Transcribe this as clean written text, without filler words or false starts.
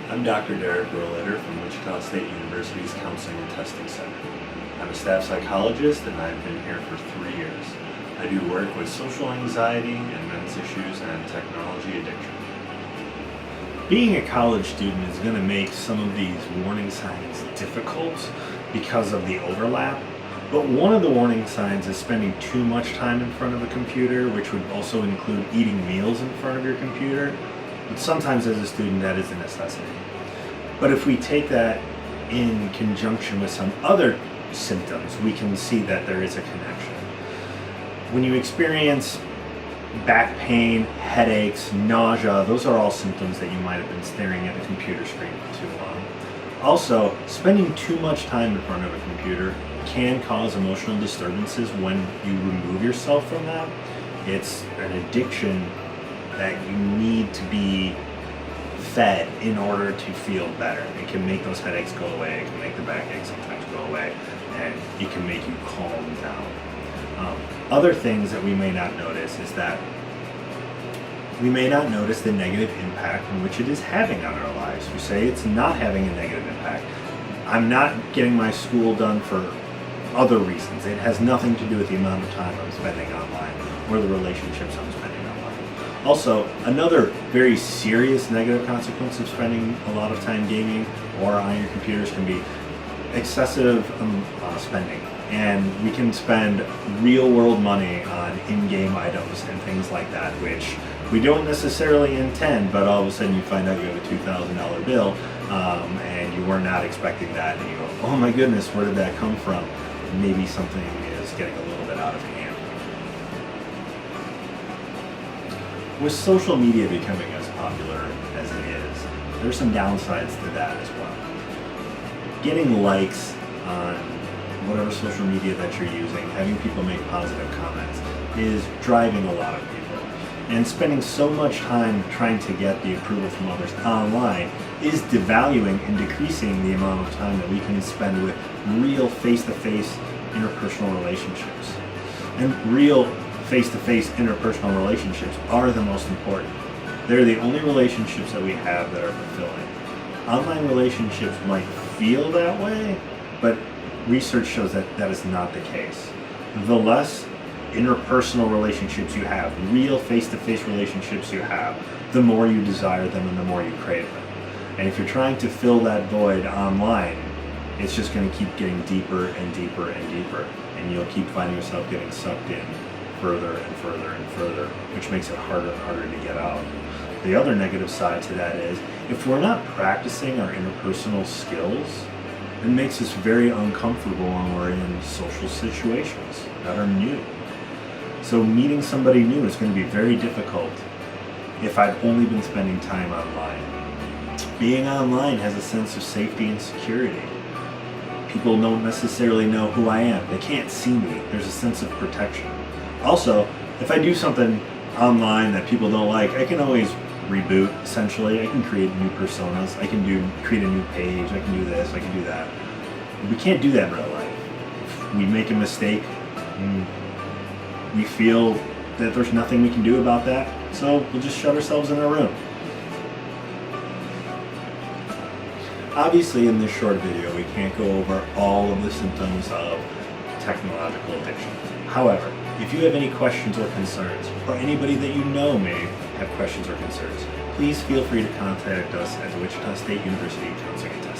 I'm Dr. Derek Rohleder from Wichita State University's Counseling and Testing Center. I'm a staff psychologist and I've been here for 3 years. I do work with social anxiety and men's issues and technology addiction. Being a college student is going to make some of these warning signs difficult because of the overlap. But one of the warning signs is spending too much time in front of a computer, which would also include eating meals in front of your computer. But sometimes as a student that is a necessity. But if we take that in conjunction with some other symptoms, we can see that there is a connection. When you experience back pain, headaches, nausea, those are all symptoms that you might have been staring at a computer screen for too long. Also, spending too much time in front of a computer can cause emotional disturbances when you remove yourself from that. It's an addiction that you need to be fed in order to feel better. It can make those headaches go away, it can make the backache sometimes go away, and it can make you calm down. Other things that we may not notice is that we may not notice the negative impact in which it is having on our lives. We say it's not having a negative impact. I'm not getting my school done for other reasons. It has nothing to do with the amount of time I'm spending online or the relationships I'm spending online. Also, another very serious negative consequence of spending a lot of time gaming or on your computers can be excessive spending. And we can spend real world money on in-game items and things like that, which we don't necessarily intend, but all of a sudden you find out you have a $2,000 bill and you were not expecting that, and you go, oh my goodness, where did that come from? Maybe something is getting a little bit out of hand. With social media becoming as popular as it is, there's some downsides to that as well. Getting likes on whatever social media that you're using, having people make positive comments, is driving a lot of people. And spending so much time trying to get the approval from others online is devaluing and decreasing the amount of time that we can spend with real face-to-face interpersonal relationships. And real face-to-face interpersonal relationships are the most important. They're the only relationships that we have that are fulfilling. Online relationships might feel that way, but research shows that that is not the case. The less interpersonal relationships you have, real face-to-face relationships you have, the more you desire them and the more you crave them. And if you're trying to fill that void online, it's just going to keep getting deeper and deeper and deeper, and you'll keep finding yourself getting sucked in further and further and further, which makes it harder and harder to get out. The other negative side to that is, if we're not practicing our interpersonal skills, it makes us very uncomfortable when we're in social situations that are new. So meeting somebody new is going to be very difficult if I've only been spending time online. Being online has a sense of safety and security. People don't necessarily know who I am. They can't see me. There's a sense of protection. Also, if I do something online that people don't like, I can always reboot, essentially. I can create new personas. I can create a new page. I can do this. I can do that. We can't do that in real life. If we make a mistake, we feel that there's nothing we can do about that, so we'll just shut ourselves in our room. Obviously, in this short video, we can't go over all of the symptoms of technological addiction. However, if you have any questions or concerns, or anybody that you know may have questions or concerns, please feel free to contact us at the Wichita State University Counseling and Testing Center.